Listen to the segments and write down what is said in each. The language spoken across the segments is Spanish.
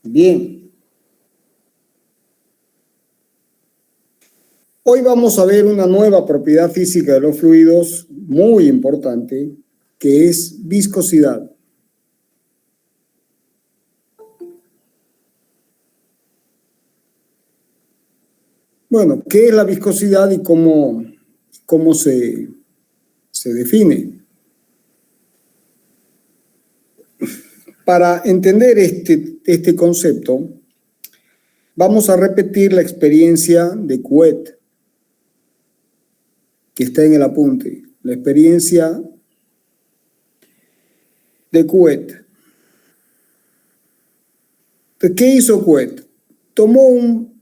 Bien. Hoy vamos a ver una nueva propiedad física de los fluidos muy importante, que es viscosidad. Bueno, ¿qué es la viscosidad y cómo se define? Para entender este concepto, vamos a repetir la experiencia de Couette, que está en el apunte. La experiencia de Couette. Entonces, ¿qué hizo Couette? Tomó un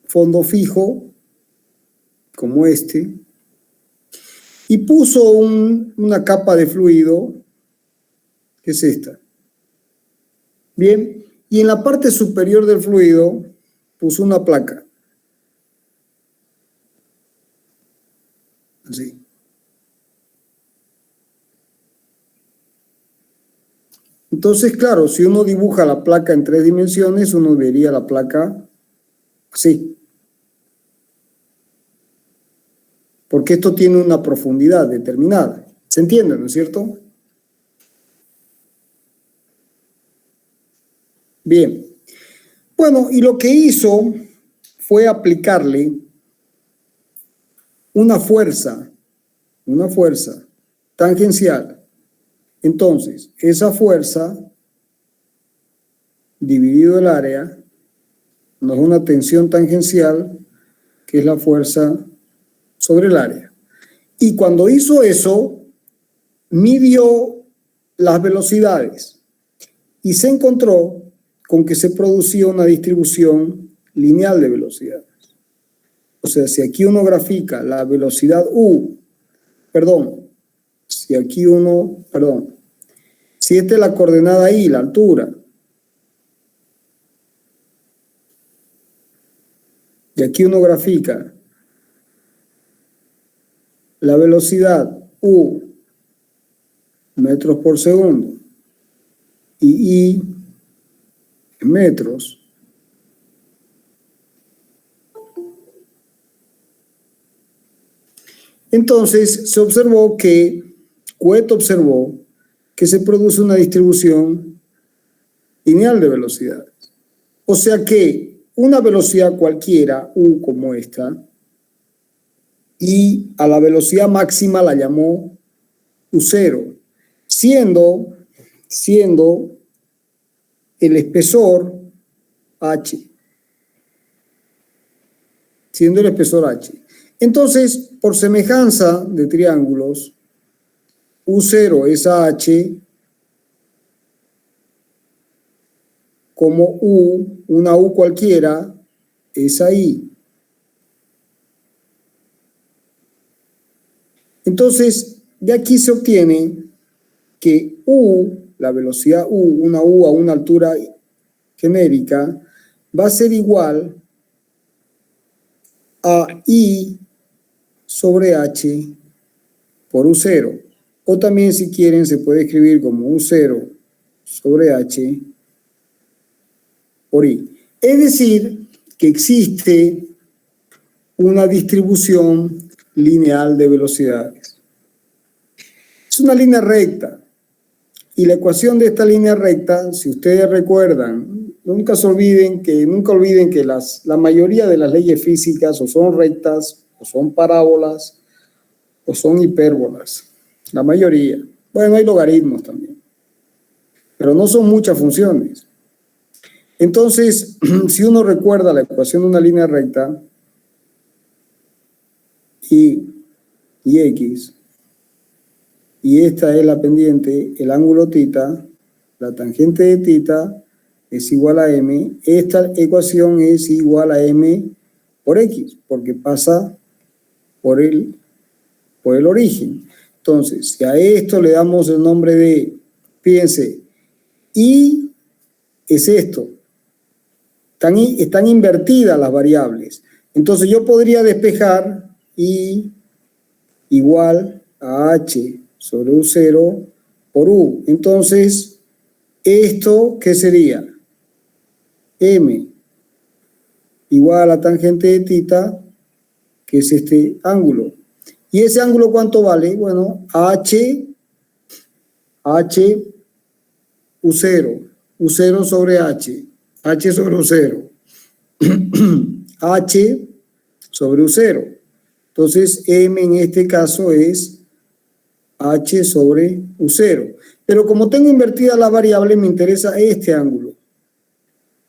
fondo fijo, como este, y puso una capa de fluido, que es esta. Bien, y en la parte superior del fluido puso una placa. Así. Entonces, claro, si uno dibuja la placa en 3 dimensiones, uno vería la placa así. Porque esto tiene una profundidad determinada. ¿Se entiende, no es cierto? Bien. Bueno, y lo que hizo fue aplicarle una fuerza tangencial. Entonces, esa fuerza dividido el área nos da una tensión tangencial, que es la fuerza sobre el área. Y cuando hizo eso, midió las velocidades y se encontró con que se producía una distribución lineal de velocidades. O sea, si aquí uno grafica la velocidad U, si esta es la coordenada I, la altura, y aquí uno grafica la velocidad U, metros por segundo, y I, metros, entonces Couette observó que se produce una distribución lineal de velocidades. O sea que una velocidad cualquiera, U como esta, y a la velocidad máxima la llamó U0, siendo el espesor H. Entonces, por semejanza de triángulos, U0 es AH, como una U cualquiera, es I. Entonces, de aquí se obtiene que la velocidad una U a una altura genérica, va a ser igual a I sobre H por U0. O también, si quieren, se puede escribir como U0 sobre H por I. Es decir, que existe una distribución lineal de velocidades. Es una línea recta. Y la ecuación de esta línea recta, si ustedes recuerdan, nunca olviden que la mayoría de las leyes físicas o son rectas, o son parábolas, o son hipérbolas. La mayoría. Bueno, hay logaritmos también. Pero no son muchas funciones. Entonces, si uno recuerda la ecuación de una línea recta, y X, y esta es la pendiente, el ángulo θ, la tangente de θ es igual a m, esta ecuación es igual a m por x, porque pasa por el origen. Entonces, si a esto le damos el nombre de, fíjense, y es esto, están invertidas las variables. Entonces yo podría despejar y igual a h sobre U0 por U. Entonces, ¿Esto qué sería? M igual a la tangente de θ, que es este ángulo. ¿Y ese ángulo cuánto vale? Bueno, H U0, U0 sobre H sobre U0, H sobre U0. Entonces, M en este caso es H sobre U0. Pero como tengo invertida la variable, me interesa este ángulo.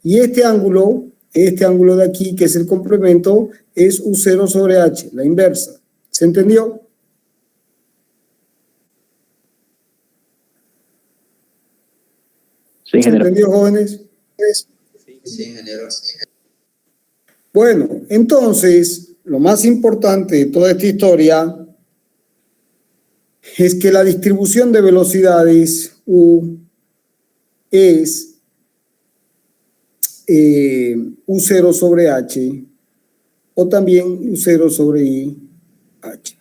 Y este ángulo de aquí, que es el complemento, es U0 sobre H, la inversa. ¿Se entendió? Sí, ¿Se ingeniero. entendió, jóvenes? Sí, ingeniero. Bueno, entonces, lo más importante de toda esta historia es que la distribución de velocidades U es U0 sobre H o también U0 sobre I H.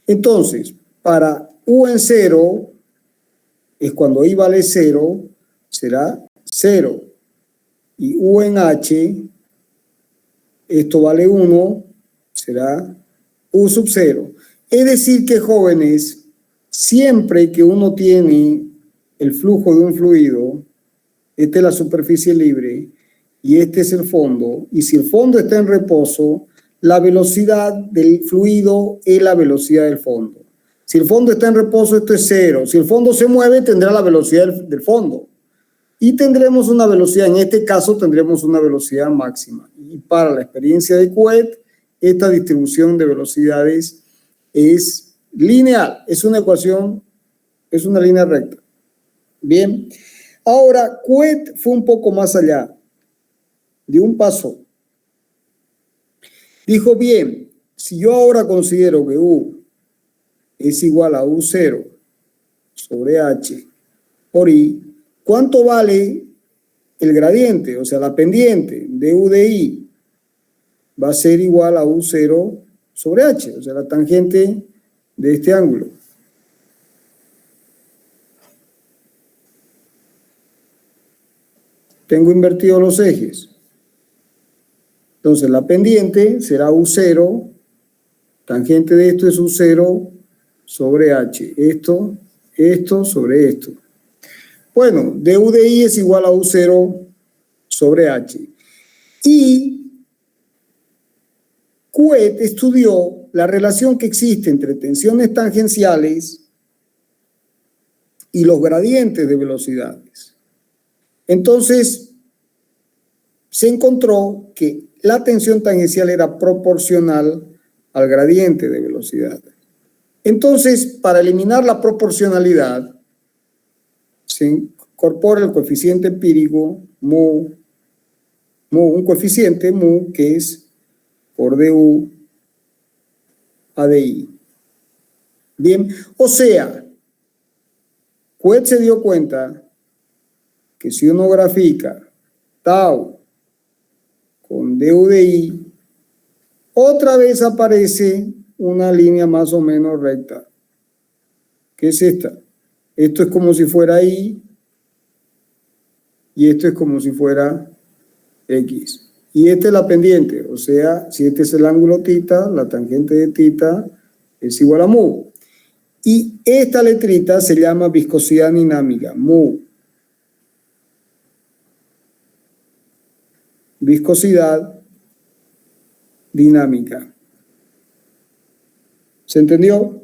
Entonces, para U en 0, es cuando I vale 0, será 0. Y U en H, esto vale 1, será U sub 0. Es decir que, jóvenes, siempre que uno tiene el flujo de un fluido, esta es la superficie libre y este es el fondo, y si el fondo está en reposo, la velocidad del fluido es la velocidad del fondo. Si el fondo está en reposo, esto es 0. Si el fondo se mueve, tendrá la velocidad del fondo. Y tendremos una velocidad, en este caso tendremos una velocidad máxima. Y para la experiencia de Couette, esta distribución de velocidades es lineal, es una ecuación, es una línea recta. Bien, ahora Couette fue un poco más allá, de un paso. Dijo, bien, si yo ahora considero que U es igual a U0 sobre H por I, ¿cuánto vale el gradiente, o sea, la pendiente de U de I? Va a ser igual a U0 sobre H, o sea, la tangente de este ángulo. Tengo invertidos los ejes. Entonces, la pendiente será U0, tangente de esto es U0 sobre H. Esto sobre esto. Bueno, du de I es igual a U0 sobre H. Y Couette estudió la relación que existe entre tensiones tangenciales y los gradientes de velocidades. Entonces, se encontró que la tensión tangencial era proporcional al gradiente de velocidad. Entonces, para eliminar la proporcionalidad, se incorpora el coeficiente empírico mu, un coeficiente mu que es por du a di. Bien, o sea, Couette se dio cuenta que si uno grafica tau con du de i, otra vez aparece una línea más o menos recta. ¿Qué es esta? Esto es como si fuera i y esto es como si fuera x. Y esta es la pendiente, o sea, si este es el ángulo θ, la tangente de θ es igual a mu. Y esta letrita se llama viscosidad dinámica, mu. Viscosidad dinámica. ¿Se entendió?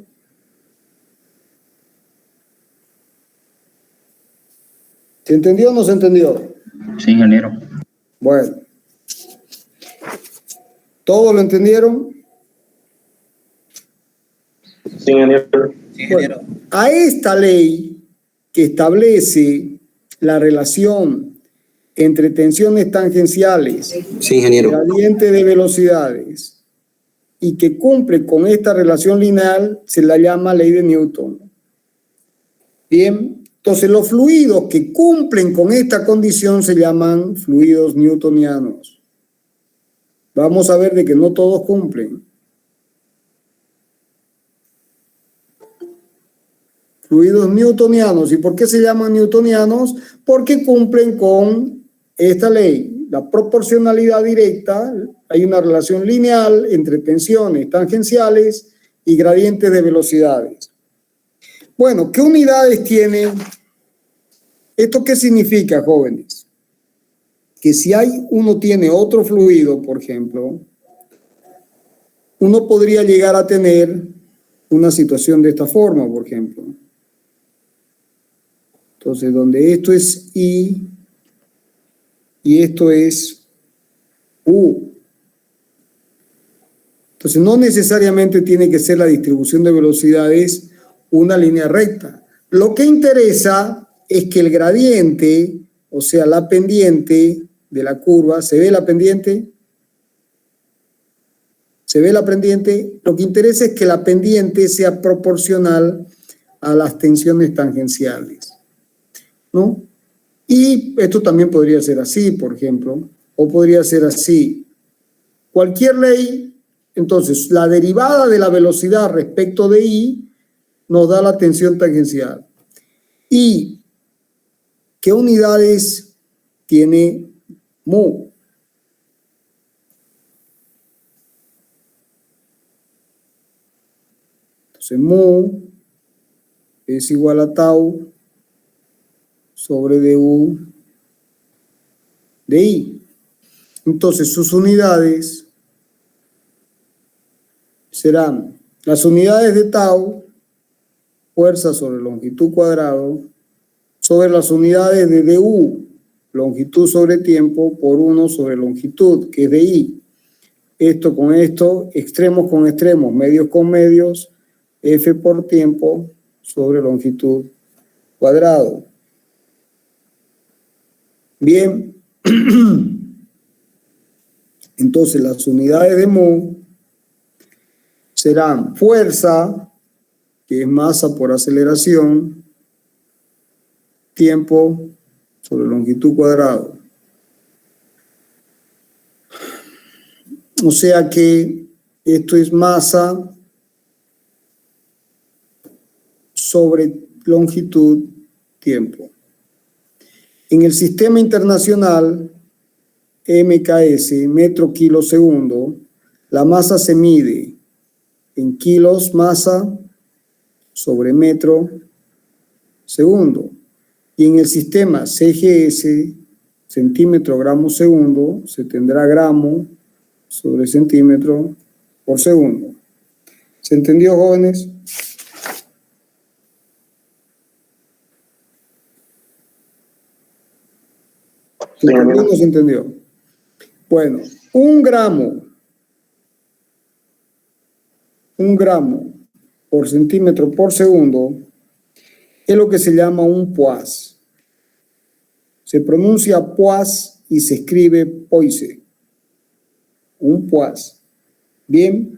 ¿Se entendió o no se entendió? Sí, ingeniero. Bueno. ¿Todos lo entendieron? Sí, ingeniero. Bueno, a esta ley que establece la relación entre tensiones tangenciales, Sí, ingeniero. gradiente de velocidades, y que cumple con esta relación lineal, se la llama ley de Newton. Bien, entonces los fluidos que cumplen con esta condición se llaman fluidos newtonianos. Vamos a ver de que no todos cumplen. Fluidos newtonianos. ¿Y por qué se llaman newtonianos? Porque cumplen con esta ley, la proporcionalidad directa. Hay una relación lineal entre tensiones tangenciales y gradientes de velocidades. Bueno, ¿qué unidades tiene? ¿Esto qué significa, jóvenes? Que si uno tiene otro fluido, por ejemplo, uno podría llegar a tener una situación de esta forma, por ejemplo. Entonces, donde esto es I y esto es U. Entonces, no necesariamente tiene que ser la distribución de velocidades una línea recta. Lo que interesa es que el gradiente, o sea, la pendiente de la curva, ¿se ve la pendiente? ¿Se ve la pendiente? Lo que interesa es que la pendiente sea proporcional a las tensiones tangenciales, ¿no? Y esto también podría ser así, por ejemplo, o podría ser así. Cualquier ley, entonces, la derivada de la velocidad respecto de I nos da la tensión tangencial. ¿Y qué unidades tiene mu? Entonces, mu es igual a tau sobre du de I. Entonces, sus unidades serán las unidades de tau, fuerza sobre longitud cuadrado, sobre las unidades de du, longitud sobre tiempo, por 1 sobre longitud, que es de I. Esto con esto, extremos con extremos, medios con medios, F por tiempo sobre longitud cuadrado. Bien. Entonces, las unidades de mu serán fuerza, que es masa por aceleración, tiempo sobre longitud cuadrado. O sea que esto es masa sobre longitud, tiempo. En el sistema internacional, MKS, metro kilo segundo, la masa se mide en kilos masa sobre metro segundo. Y en el sistema CGS, centímetro gramo segundo, se tendrá gramo sobre centímetro por segundo. ¿Se entendió, jóvenes? ¿Se entendió o no se entendió? Bueno, un gramo por centímetro por segundo es lo que se llama un poise. Se pronuncia poise y se escribe poise. Un poise. Bien.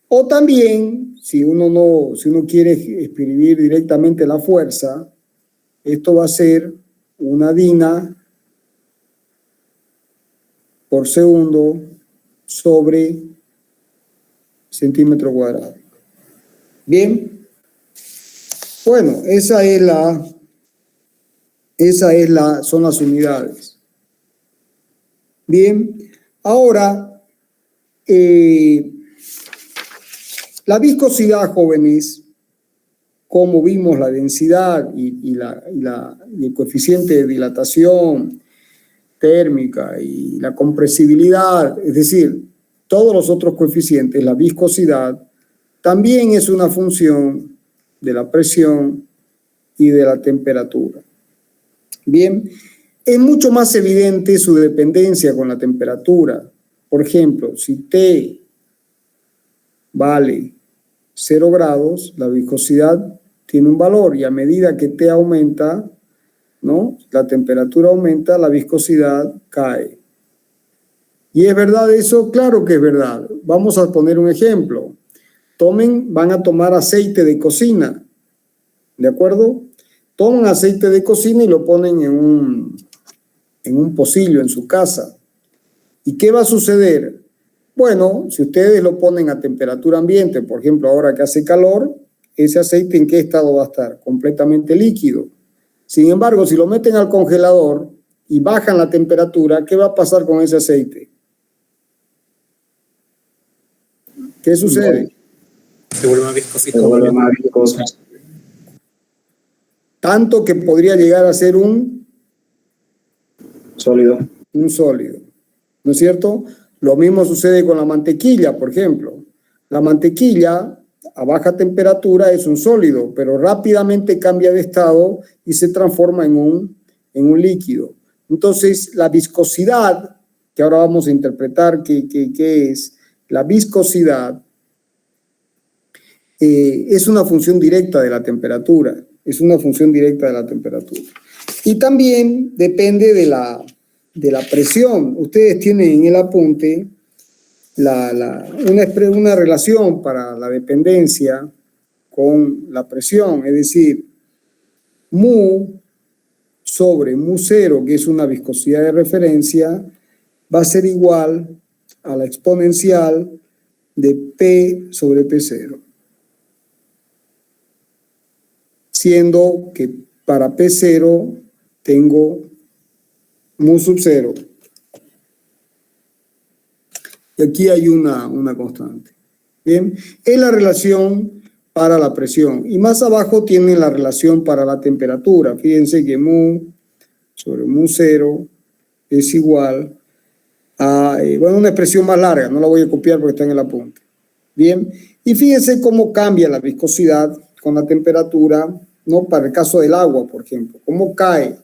O también, si uno quiere escribir directamente la fuerza, esto va a ser una dina por segundo sobre centímetro cuadrado. Bien. Bueno, son las unidades. Bien. Ahora, la viscosidad, jóvenes, como vimos la densidad y el coeficiente de dilatación térmica y la compresibilidad, es decir, todos los otros coeficientes, la viscosidad, también es una función de la presión y de la temperatura. Bien, es mucho más evidente su dependencia con la temperatura. Por ejemplo, si T vale 0 grados, la viscosidad tiene un valor y a medida que T aumenta, ¿no? La temperatura aumenta, la viscosidad cae. ¿Y es verdad eso? Claro que es verdad. Vamos a poner un ejemplo. Van a tomar aceite de cocina, ¿de acuerdo? Toman aceite de cocina y lo ponen en un pocillo en su casa. ¿Y qué va a suceder? Bueno, si ustedes lo ponen a temperatura ambiente, por ejemplo, ahora que hace calor, ese aceite en qué estado va a estar, completamente líquido. Sin embargo, si lo meten al congelador y bajan la temperatura, ¿qué va a pasar con ese aceite? ¿Qué sucede? Se vuelve más viscosito. Se vuelve más viscoso. Tanto que podría llegar a ser un Sólido. sólido, ¿no es cierto? Lo mismo sucede con la mantequilla, por ejemplo. La mantequilla a baja temperatura es un sólido, pero rápidamente cambia de estado y se transforma en un líquido. Entonces, la viscosidad, que ahora vamos a interpretar qué es, la viscosidad es una función directa de la temperatura, es una función directa de la temperatura. Y también depende de la presión. Ustedes tienen en el apunte una relación para la dependencia con la presión, es decir, mu sobre mu cero, que es una viscosidad de referencia, va a ser igual a la exponencial de P sobre P0. Siendo que para P0 tengo mu sub 0. Y aquí hay una constante. Bien, es la relación para la presión. Y más abajo tienen la relación para la temperatura. Fíjense que mu sobre mu 0 es igual a, una expresión más larga, no la voy a copiar porque está en el apunte. Bien, y fíjense cómo cambia la viscosidad con la temperatura, ¿no? Para el caso del agua, por ejemplo, cómo cae,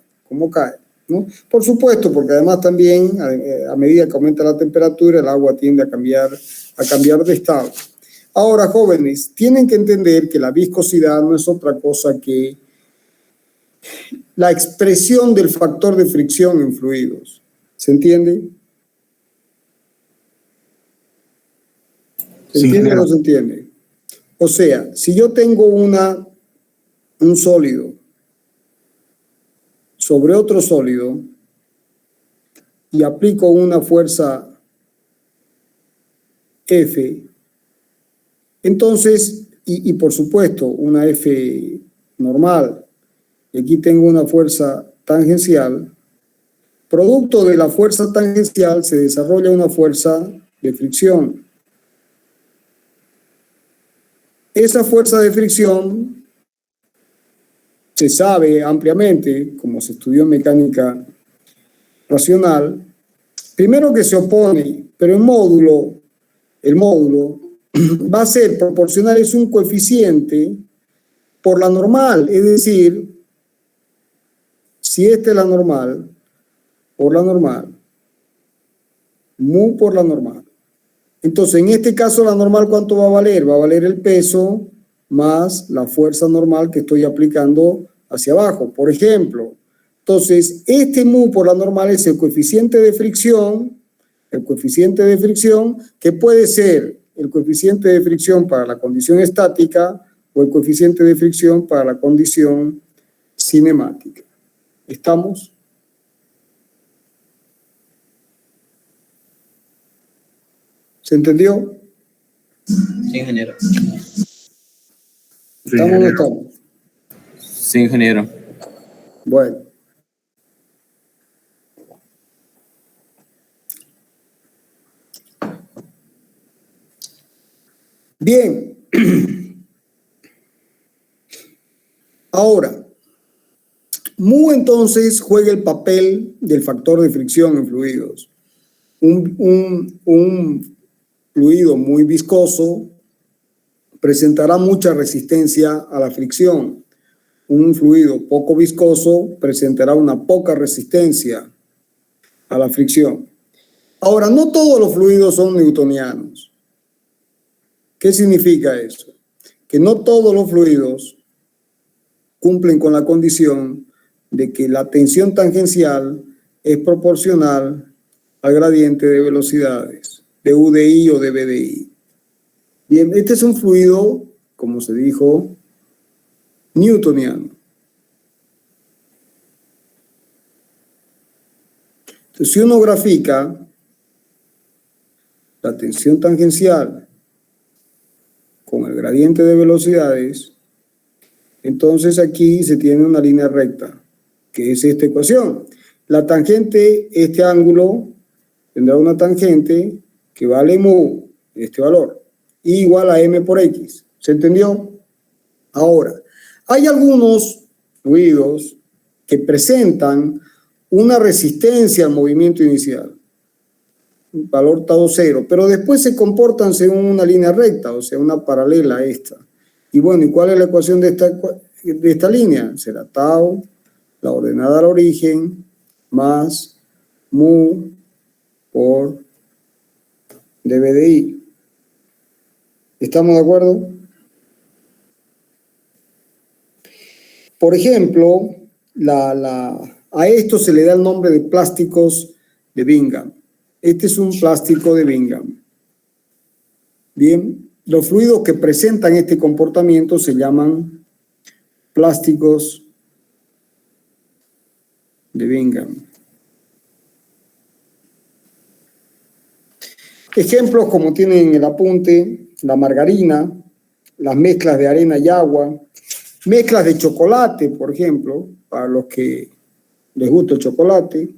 ¿no? Por supuesto, porque además también a medida que aumenta la temperatura, el agua tiende a cambiar de estado. Ahora, jóvenes, tienen que entender que la viscosidad no es otra cosa que la expresión del factor de fricción en fluidos. ¿Se entiende? ¿Se entiende o no se entiende? O sea, si yo tengo un sólido sobre otro sólido y aplico una fuerza F, entonces, y por supuesto una F normal, y aquí tengo una fuerza tangencial, producto de la fuerza tangencial se desarrolla una fuerza de fricción. Esa fuerza de fricción se sabe ampliamente, como se estudió en mecánica racional, primero que se opone, pero el módulo va a ser proporcional, es un coeficiente por la normal, es decir, si esta es la normal, por la normal, mu por la normal. Entonces, en este caso, la normal, ¿cuánto va a valer? Va a valer el peso más la fuerza normal que estoy aplicando hacia abajo, por ejemplo. Entonces, este mu por la normal es el coeficiente de fricción que puede ser el coeficiente de fricción para la condición estática o el coeficiente de fricción para la condición cinemática. ¿Estamos? ¿Se entendió? Sí, ingeniero. ¿Estamos o no estamos? Sí, ingeniero. Bueno. Bien. Ahora, mu entonces juega el papel del factor de fricción en fluidos. Un fluido muy viscoso presentará mucha resistencia a la fricción. Un fluido poco viscoso presentará una poca resistencia a la fricción. Ahora, no todos los fluidos son newtonianos. ¿Qué significa eso? Que no todos los fluidos cumplen con la condición de que la tensión tangencial es proporcional al gradiente de velocidades, de UDI o de BDI. Bien, este es un fluido, como se dijo, newtoniano. Entonces, si uno grafica la tensión tangencial con el gradiente de velocidades, Entonces aquí se tiene una línea recta, que es esta ecuación. La tangente, este ángulo, tendrá una tangente que vale mu, este valor, igual a m por x. ¿Se entendió? Ahora, hay algunos fluidos que presentan una resistencia al movimiento inicial, un valor tau 0, pero después se comportan según una línea recta, o sea, una paralela a esta. Y bueno, ¿y cuál es la ecuación de esta línea? Será tau, la ordenada al origen, más mu por dB de I. ¿Estamos de acuerdo? Por ejemplo, a esto se le da el nombre de plásticos de Bingham. Este es un plástico de Bingham. Bien, los fluidos que presentan este comportamiento se llaman plásticos de Bingham. Ejemplos como tienen en el apunte, la margarina, las mezclas de arena y agua, mezclas de chocolate, por ejemplo, para los que les gusta el chocolate,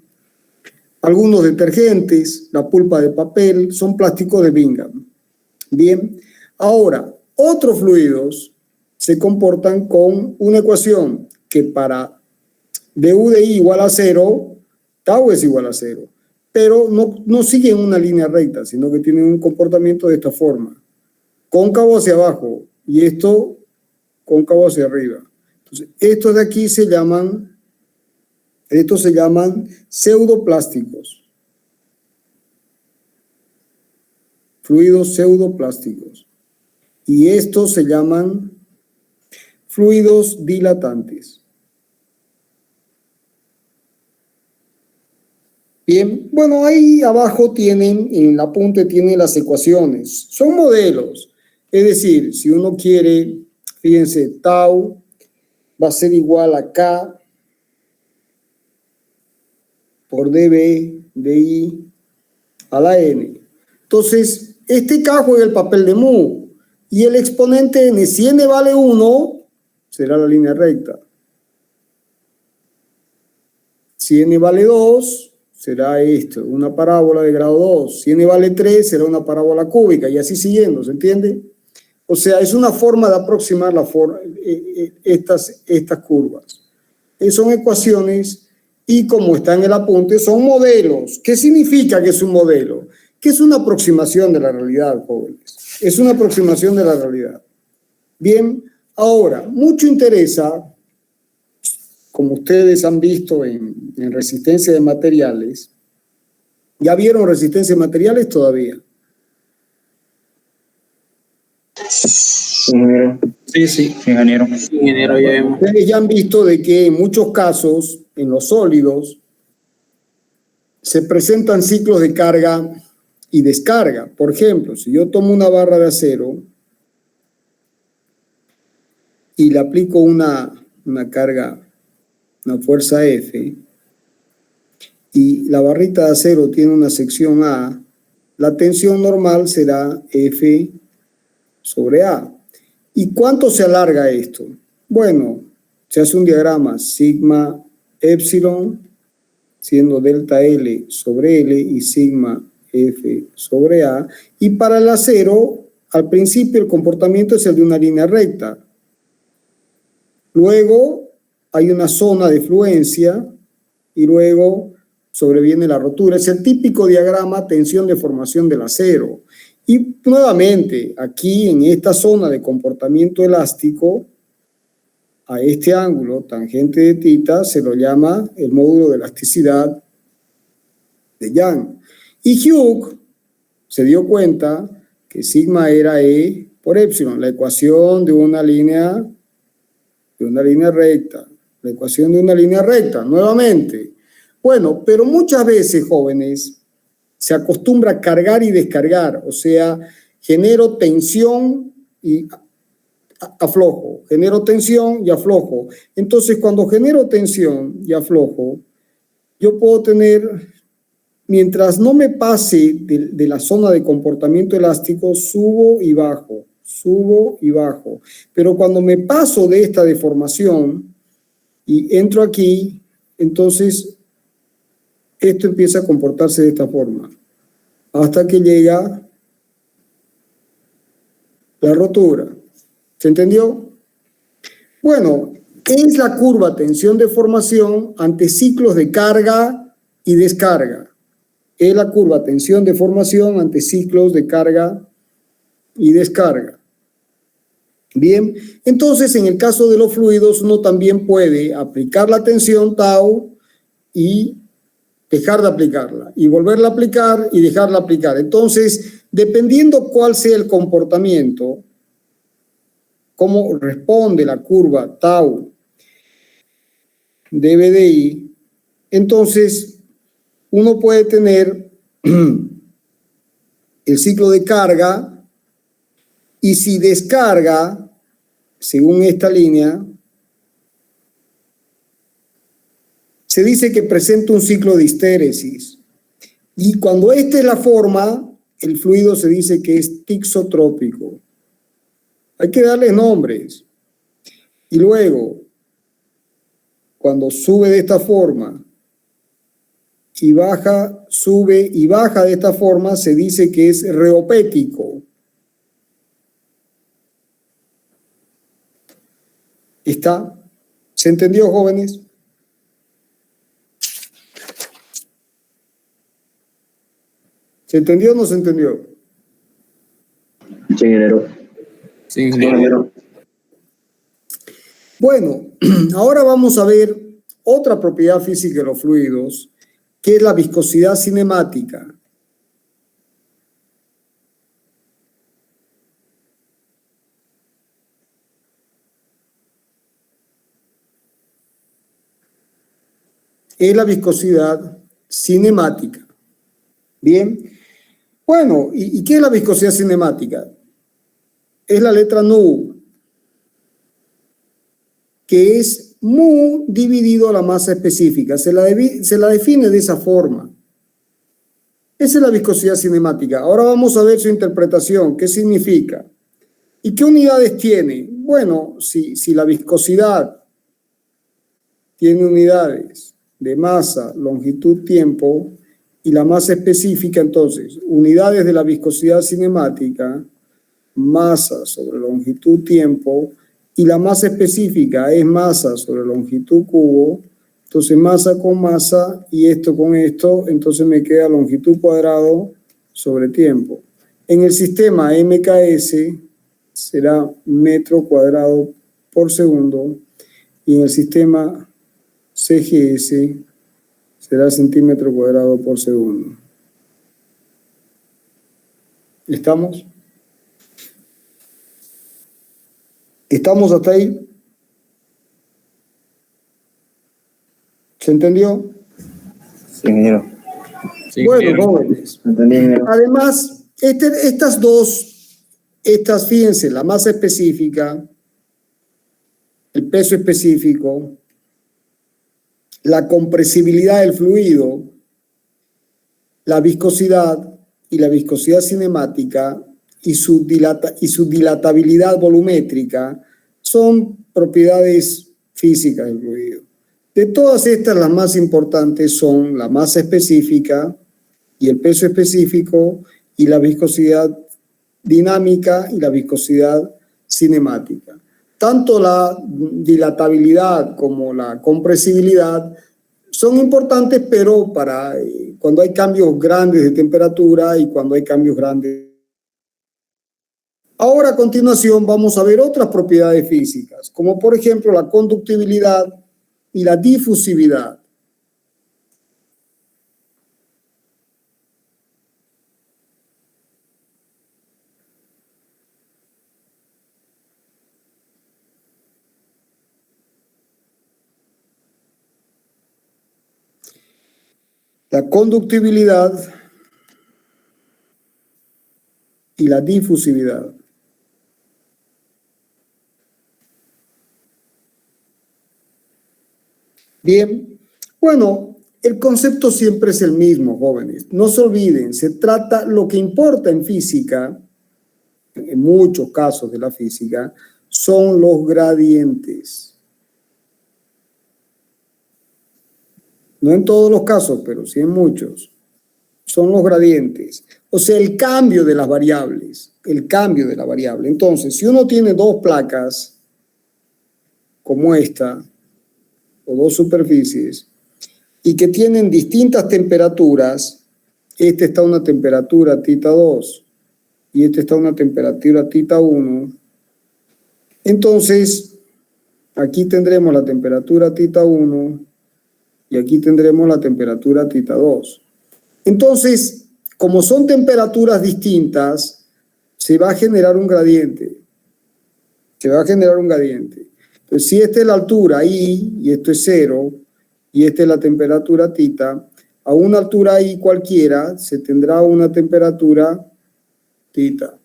algunos detergentes, la pulpa de papel, son plásticos de Bingham. Bien, ahora, otros fluidos se comportan con una ecuación que para du de I igual a 0, tau es igual a 0, pero no siguen una línea recta, sino que tienen un comportamiento de esta forma, cóncavo hacia abajo y esto cóncavo hacia arriba. Entonces, estos de aquí se llaman pseudoplásticos. Fluidos pseudoplásticos. Y estos se llaman fluidos dilatantes. Bien, bueno, ahí abajo tienen, en el apunte tienen las ecuaciones. Son modelos. Es decir, si uno quiere, fíjense, tau va a ser igual a K por dB de I a la N. Entonces, este K juega el papel de mu y el exponente N, si N vale 1, será la línea recta. Si N vale 2, será esto, una parábola de grado 2. Si N vale 3, será una parábola cúbica y así siguiendo, ¿se entiende? O sea, es una forma de aproximar estas curvas. Son ecuaciones y como está en el apunte, son modelos. ¿Qué significa que es un modelo? Que es una aproximación de la realidad, jóvenes. Es una aproximación de la realidad. Bien, ahora, mucho interesa, como ustedes han visto en resistencia de materiales. ¿Ya vieron resistencia de materiales todavía? Ingeniero. Sí, ingeniero. Ingeniero, ya vemos. Ustedes ya han visto de que en muchos casos, en los sólidos, se presentan ciclos de carga y descarga. Por ejemplo, si yo tomo una barra de acero y le aplico una carga, una fuerza F, y la barrita de acero tiene una sección A, la tensión normal será F sobre A. ¿Y cuánto se alarga esto? Bueno, se hace un diagrama sigma epsilon, siendo delta L sobre L y sigma F sobre A. Y para el acero, al principio el comportamiento es el de una línea recta. Luego hay una zona de fluencia y luego sobreviene la rotura. Es el típico diagrama tensión-deformación del acero. Y nuevamente, aquí en esta zona de comportamiento elástico, a este ángulo tangente de θ se lo llama el módulo de elasticidad de Young. Y Hughes se dio cuenta que sigma era E por epsilon, la ecuación de una línea recta. La ecuación de una línea recta, nuevamente. Bueno, pero muchas veces, jóvenes, se acostumbra a cargar y descargar, o sea, genero tensión y aflojo, genero tensión y aflojo. Entonces, cuando genero tensión y aflojo, yo puedo tener, mientras no me pase de la zona de comportamiento elástico, subo y bajo, subo y bajo. Pero cuando me paso de esta deformación y entro aquí, entonces esto empieza a comportarse de esta forma, hasta que llega la rotura. ¿Se entendió? Bueno, es la curva tensión-deformación ante ciclos de carga y descarga. Es la curva tensión-deformación ante ciclos de carga y descarga. Bien, entonces en el caso de los fluidos uno también puede aplicar la tensión tau y dejar de aplicarla, y volverla a aplicar y dejarla aplicar. Entonces, dependiendo cuál sea el comportamiento, cómo responde la curva tau de BDI, entonces uno puede tener el ciclo de carga, y si descarga, según esta línea, se dice que presenta un ciclo de histéresis. Y cuando esta es la forma, el fluido se dice que es tixotrópico. Hay que darle nombres. Y luego, cuando sube de esta forma y baja, sube y baja de esta forma, se dice que es reopético. ¿Está? ¿Se entendió, jóvenes? ¿Se entendió o no se entendió? Sí, ingeniero. Sí, ingeniero. Bueno, ahora vamos a ver otra propiedad física de los fluidos, que es la viscosidad cinemática. Es la viscosidad cinemática. Bien. Bueno, ¿y qué es la viscosidad cinemática? Es la letra nu, que es mu dividido a la masa específica. Se la define de esa forma. Esa es la viscosidad cinemática. Ahora vamos a ver su interpretación. ¿Qué significa? ¿Y qué unidades tiene? Bueno, si la viscosidad tiene unidades de masa, longitud, tiempo, y la masa específica, entonces, unidades de la viscosidad cinemática, masa sobre longitud, tiempo, y la masa específica es masa sobre longitud cubo, entonces masa con masa y esto con esto, entonces me queda longitud cuadrado sobre tiempo. En el sistema MKS será metro cuadrado por segundo y en el sistema CGS será centímetro cuadrado por segundo. ¿Estamos? ¿Estamos hasta ahí? ¿Se entendió? Sí, ingeniero. Sí, Bueno, ingeniero. jóvenes. Entendí, ingeniero. Además, fíjense, la masa específica, el peso específico, la compresibilidad del fluido, la viscosidad y la viscosidad cinemática y su dilatabilidad volumétrica son propiedades físicas del fluido. De todas estas, las más importantes son la masa específica y el peso específico y la viscosidad dinámica y la viscosidad cinemática. Tanto la dilatabilidad como la compresibilidad son importantes, pero para cuando hay cambios grandes de temperatura y cuando hay cambios grandes. Ahora, a continuación, vamos a ver otras propiedades físicas, como por ejemplo la conductibilidad y la difusividad. La conductibilidad y la difusividad. Bien, bueno, el concepto siempre es el mismo, jóvenes. No se olviden, lo que importa en física en muchos casos de la física, son los gradientes. No en todos los casos, pero sí en muchos. Son los gradientes. O sea, el cambio de las variables. El cambio de la variable. Entonces, si uno tiene dos placas, como esta, o dos superficies, y que tienen distintas temperaturas, esta está a una temperatura θ 2 y esta está a una temperatura θ 1, entonces aquí tendremos la temperatura θ 1 y aquí tendremos la temperatura θ 2. Entonces, como son temperaturas distintas, se va a generar un gradiente. Se va a generar un gradiente. Entonces, si esta es la altura I y esto es 0, y esta es la temperatura θ, a una altura I cualquiera se tendrá una temperatura θ.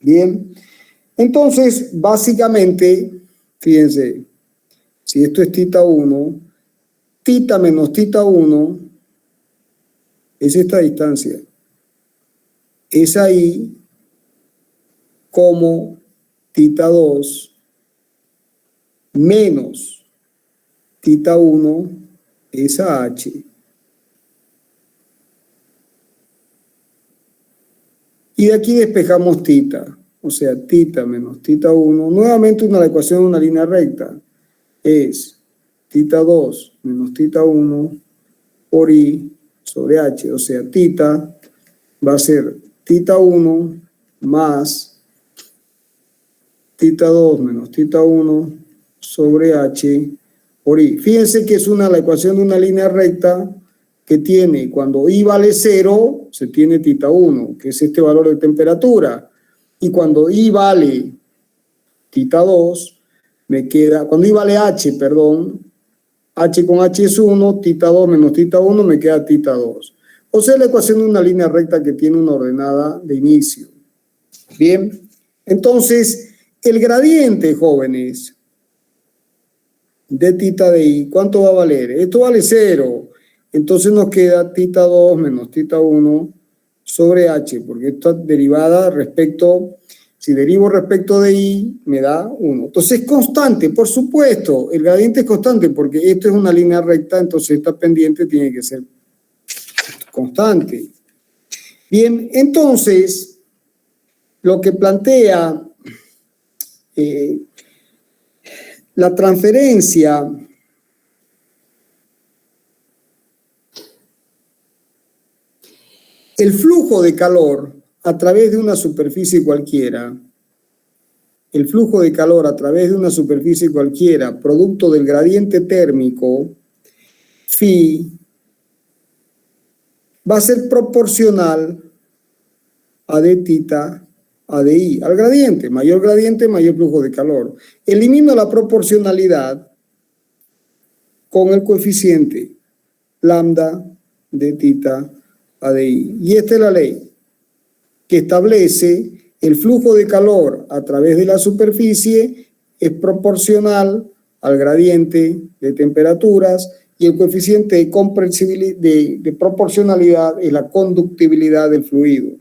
Bien. Entonces, básicamente, fíjense, si esto es θ 1, θ menos θ 1 es esta distancia. Es ahí como θ 2 menos θ 1 es a h. Y de aquí despejamos θ. O sea, θ menos θ 1. Nuevamente una ecuación de una línea recta. Es θ 2 menos θ 1 por I sobre h. O sea, θ va a ser θ 1 más θ 2 menos θ 1 sobre h por I. Fíjense que es la ecuación de una línea recta que tiene, cuando I vale 0, se tiene θ 1, que es este valor de temperatura. Y cuando I vale θ 2, me queda, cuando I vale h, perdón, h con h es 1, θ 2 menos θ 1 me queda θ 2. O sea, la ecuación de una línea recta que tiene una ordenada de inicio. Bien, entonces, el gradiente, jóvenes, de θ de I, ¿cuánto va a valer? Esto vale 0. Entonces nos queda θ 2 menos θ 1 sobre h, porque esta derivada respecto, si derivo respecto de I, me da 1. Entonces es constante, por supuesto, el gradiente es constante, porque esto es una línea recta, entonces esta pendiente tiene que ser constante. Bien, entonces, lo que plantea la transferencia el flujo de calor a través de una superficie cualquiera, el flujo de calor a través de una superficie cualquiera, producto del gradiente térmico, phi, va a ser proporcional a dθ a dI, al gradiente, mayor flujo de calor. Elimino la proporcionalidad con el coeficiente lambda de θ a dI. Y esta es la ley que establece el flujo de calor a través de la superficie es proporcional al gradiente de temperaturas y el coeficiente de proporcionalidad es la conductibilidad del fluido.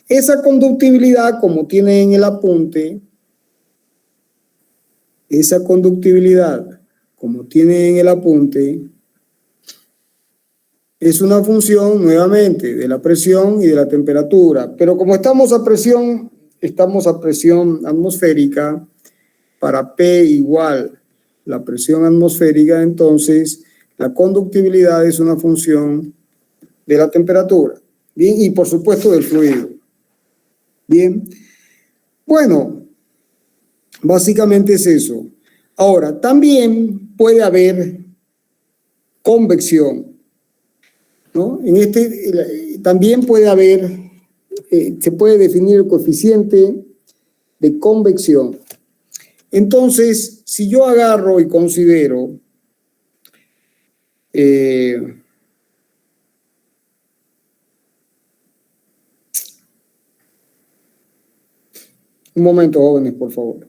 Esa conductibilidad, como tiene en el apunte, es una función, nuevamente, de la presión y de la temperatura. Pero como estamos a presión atmosférica, para P igual la presión atmosférica, entonces la conductibilidad es una función de la temperatura. Bien, y por supuesto del fluido. Bien, bueno, básicamente es eso. Ahora, también puede haber convección, ¿no? También puede haber, se puede definir el coeficiente de convección. Entonces, si yo agarro y considero un momento, jóvenes, por favor.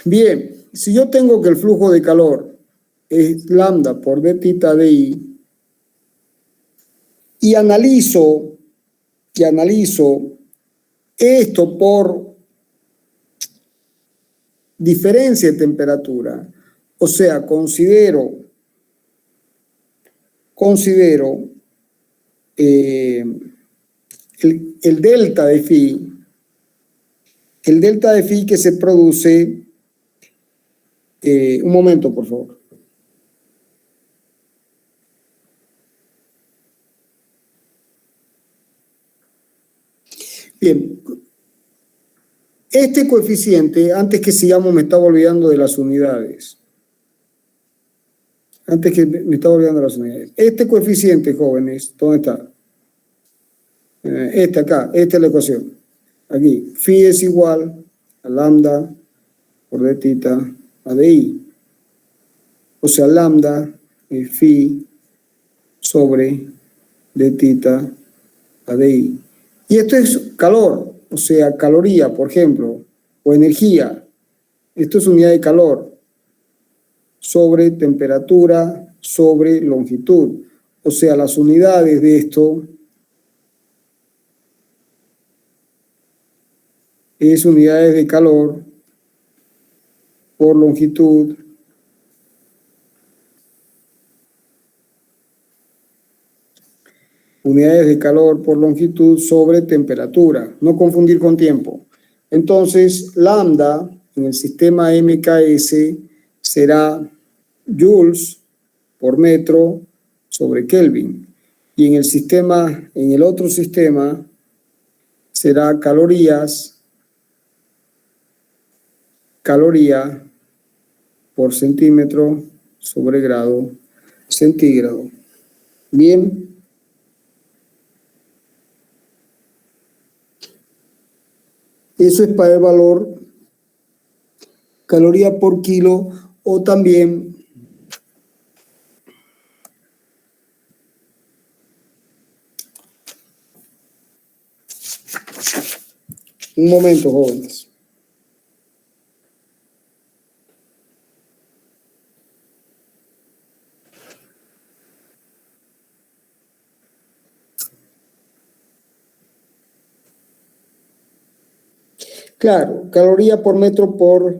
Bien, si yo tengo que el flujo de calor es lambda por dθ de I y analizo y analizo esto por diferencia de temperatura, o sea, considero el delta de phi, que se produce, un momento por favor. Bien, este coeficiente, antes que sigamos, me estaba olvidando de las unidades. Este coeficiente, jóvenes, ¿dónde está? Esta es la ecuación. Aquí, phi es igual a lambda por d theta a di. O sea, lambda es phi sobre d theta a di. Y esto es calor, o sea, caloría, por ejemplo, o energía. Esto es unidad de calor sobre temperatura sobre longitud. O sea, las unidades de esto es unidades de calor por longitud sobre temperatura. No confundir con tiempo. Entonces, lambda en el sistema MKS será joules por metro sobre Kelvin. Y en el otro sistema será caloría por centímetro sobre grado centígrado. Bien. Eso es para el valor caloría por kilo, o también un momento, jóvenes. Claro, caloría por metro por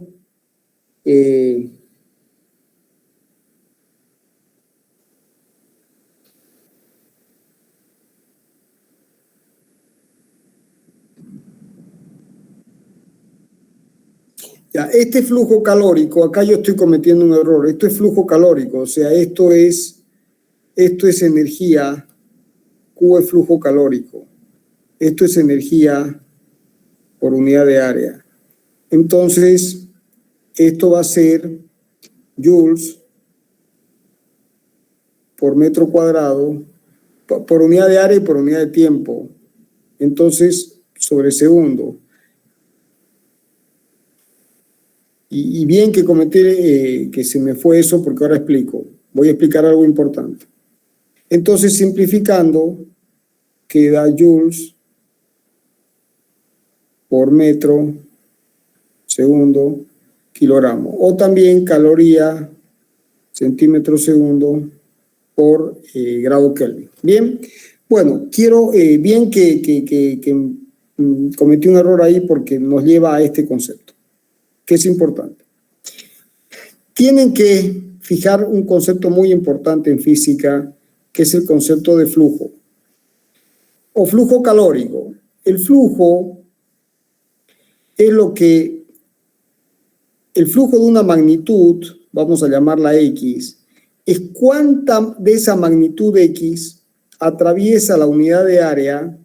ya, este flujo calórico, acá yo estoy cometiendo un error, esto es flujo calórico, o sea, esto es energía, Q es flujo calórico, esto es energía por unidad de área. Entonces, esto va a ser joules por metro cuadrado, por unidad de área y por unidad de tiempo. Entonces, sobre segundo. Y bien que cometí, que se me fue eso, porque ahora explico. Voy a explicar algo importante. Entonces, simplificando, queda joules por metro segundo kilogramo. O también caloría centímetro segundo por grado Kelvin. Bien, bueno, quiero, bien que cometí un error ahí porque nos lleva a este concepto, que es importante. Tienen que fijar un concepto muy importante en física, que es el concepto de flujo o flujo calórico. El flujo es el flujo de una magnitud, vamos a llamarla X, es cuánta de esa magnitud X atraviesa la unidad de área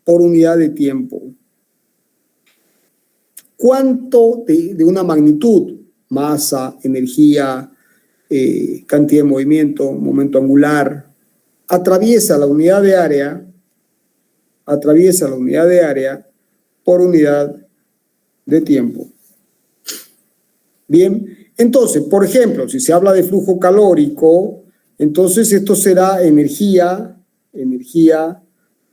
por unidad de tiempo. ¿Cuánto de una magnitud, masa, energía, cantidad de movimiento, momento angular, atraviesa la unidad de área por unidad de tiempo? Bien, entonces, por ejemplo, si se habla de flujo calórico, entonces esto será energía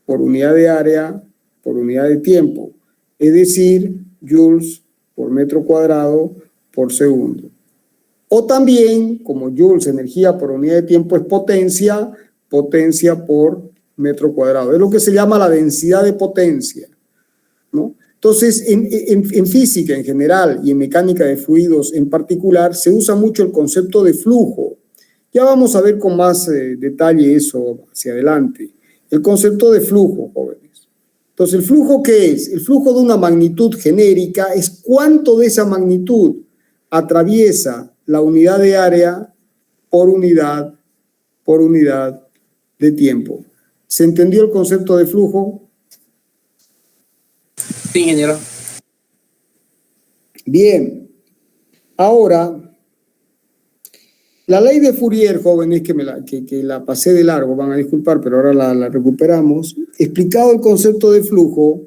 por unidad de área por unidad de tiempo, es decir, joules por metro cuadrado por segundo. O también, como joules, energía por unidad de tiempo, es potencia por metro cuadrado. Es lo que se llama la densidad de potencia, ¿no? Entonces, en física en general y en mecánica de fluidos en particular, se usa mucho el concepto de flujo. Ya vamos a ver con más detalle eso hacia adelante. El concepto de flujo, jóvenes. Entonces, ¿el flujo qué es? El flujo de una magnitud genérica es cuánto de esa magnitud atraviesa la unidad de área por unidad de tiempo. ¿Se entendió el concepto de flujo? Sí, ingeniero. Bien. Ahora, la ley de Fourier, jóvenes, que la pasé de largo, van a disculpar, pero ahora la recuperamos. Explicado el concepto de flujo,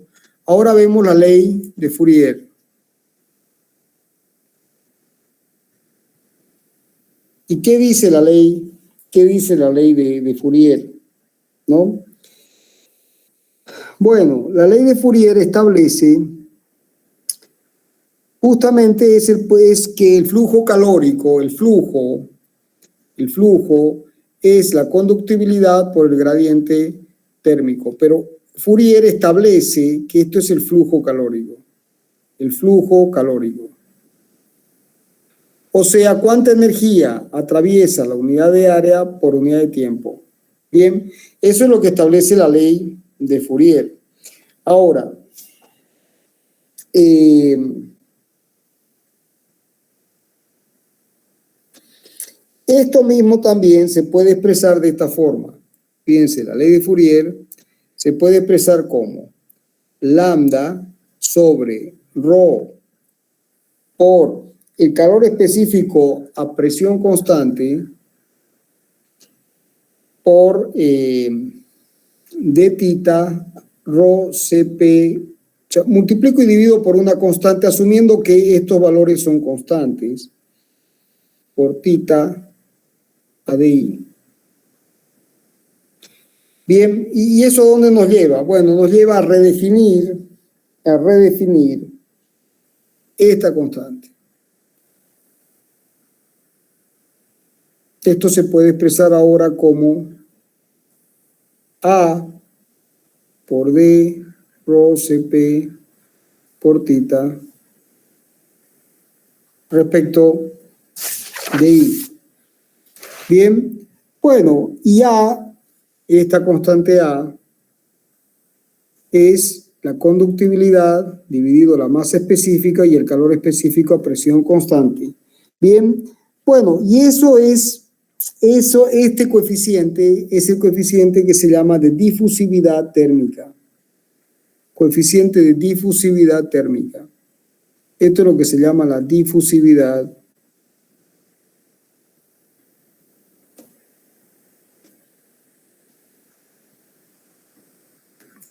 ahora vemos la ley de Fourier. ¿Y qué dice la ley? ¿Qué dice la ley de Fourier? ¿No? Bueno, la ley de Fourier establece justamente es que el flujo calórico, el flujo es la conductibilidad por el gradiente térmico, pero Fourier establece que esto es el flujo calórico. El flujo calórico. O sea, ¿cuánta energía atraviesa la unidad de área por unidad de tiempo? Bien, eso es lo que establece la ley de Fourier. Ahora, esto mismo también se puede expresar de esta forma. Fíjense, la ley de Fourier se puede expresar como lambda sobre rho por el calor específico a presión constante por d theta rho cp, o sea, multiplico y divido por una constante asumiendo que estos valores son constantes por theta a di. Bien, ¿y eso a dónde nos lleva? Bueno, nos lleva a redefinir esta constante. Esto se puede expresar ahora como A por D rho Cp por theta respecto de I. Bien, bueno, y A, esta constante A, es la conductibilidad dividido la masa específica y el calor específico a presión constante. Bien, bueno, y este coeficiente es el coeficiente que se llama de difusividad térmica. Coeficiente de difusividad térmica. Esto es lo que se llama la difusividad.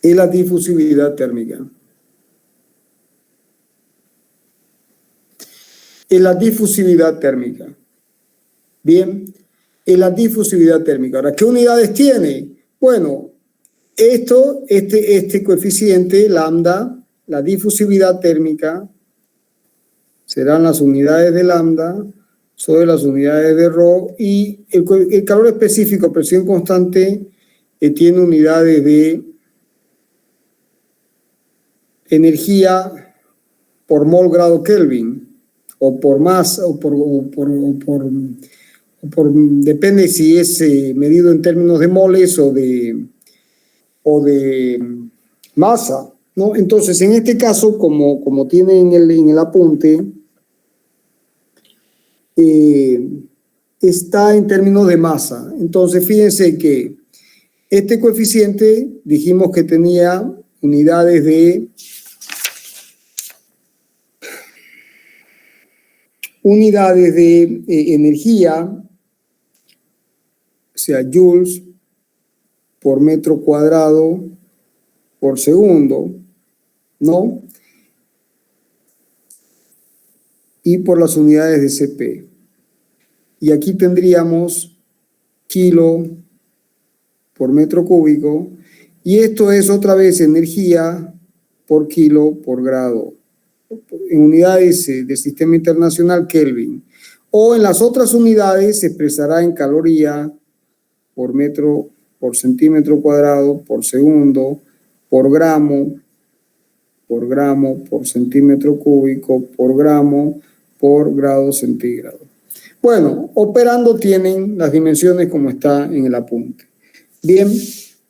Es la difusividad térmica. Es la difusividad térmica. Bien, es la difusividad térmica. Ahora, ¿qué unidades tiene? Bueno, este coeficiente lambda, la difusividad térmica, serán las unidades de lambda sobre las unidades de rho, y el calor específico, presión constante, tiene unidades de energía por mol grado Kelvin, o por masa, depende si es medido en términos de moles o de masa, ¿no? Entonces, en este caso, como tiene en el apunte, está en términos de masa. Entonces, fíjense que este coeficiente dijimos que tenía unidades de energía, o sea, joules por metro cuadrado por segundo, ¿no? Y por las unidades de Cp. Y aquí tendríamos kilo por metro cúbico, y esto es otra vez energía por kilo por grado, en unidades de sistema internacional Kelvin, o en las otras unidades se expresará en caloría por metro por centímetro cuadrado por segundo por gramo por centímetro cúbico por gramo por grado centígrado. Bueno, operando tienen las dimensiones como está en el apunte. Bien,